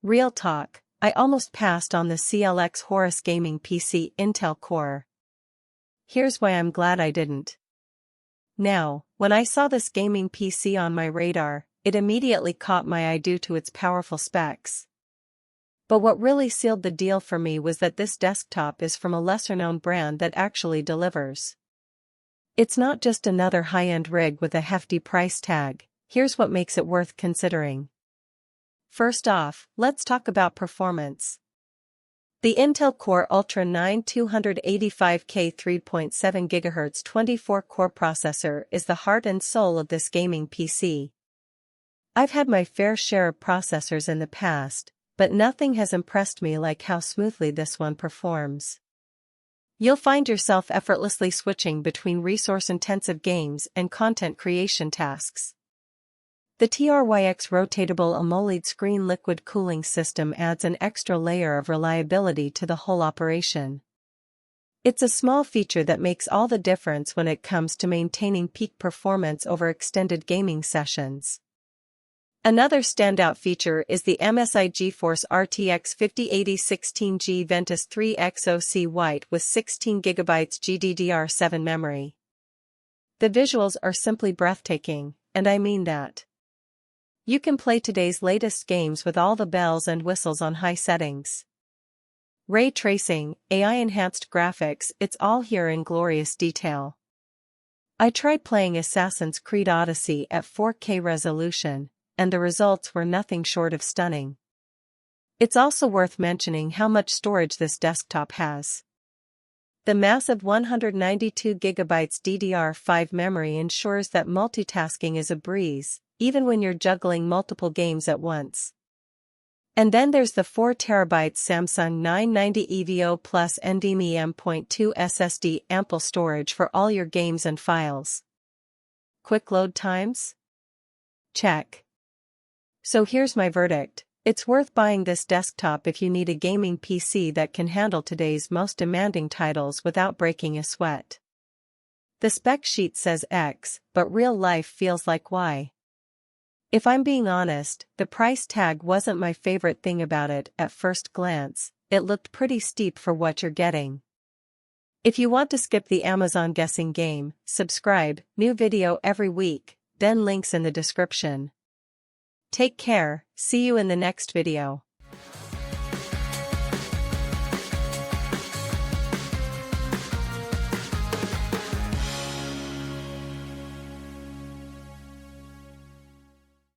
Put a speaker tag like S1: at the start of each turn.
S1: Real talk, I almost passed on the CLX Horus gaming PC Intel Core. Here's why I'm glad I didn't. Now, when I saw this gaming PC on my radar, it immediately caught my eye due to its powerful specs. But what really sealed the deal for me was that this desktop is from a lesser-known brand that actually delivers. It's not just another high-end rig with a hefty price tag. Here's what makes it worth considering. First off, let's talk about performance. The Intel Core Ultra 9 285K 3.7 GHz 24-core processor is the heart and soul of this gaming PC. I've had my fair share of processors in the past, but nothing has impressed me like how smoothly this one performs. You'll find yourself effortlessly switching between resource-intensive games and content creation tasks. The TRYX rotatable AMOLED screen liquid cooling system adds an extra layer of reliability to the whole operation. It's a small feature that makes all the difference when it comes to maintaining peak performance over extended gaming sessions. Another standout feature is the MSI GeForce RTX 5080 16G Ventus 3 XOC White with 16GB GDDR7 memory. The visuals are simply breathtaking, and I mean that. You can play today's latest games with all the bells and whistles on high settings. Ray tracing, AI-enhanced graphics, it's all here in glorious detail. I tried playing Assassin's Creed Odyssey at 4K resolution, and the results were nothing short of stunning. It's also worth mentioning how much storage this desktop has. The massive 192GB DDR5 memory ensures that multitasking is a breeze, even when you're juggling multiple games at once. And then there's the 4TB Samsung 990 EVO Plus NVMe M.2 SSD, ample storage for all your games and files. Quick load times? Check. So here's my verdict. It's worth buying this desktop if you need a gaming PC that can handle today's most demanding titles without breaking a sweat. The spec sheet says X, but real life feels like Y. If I'm being honest, the price tag wasn't my favorite thing about it at first glance. It looked pretty steep for what you're getting. If you want to skip the Amazon guessing game, subscribe, new video every week, then links in the description. Take care, see you in the next video.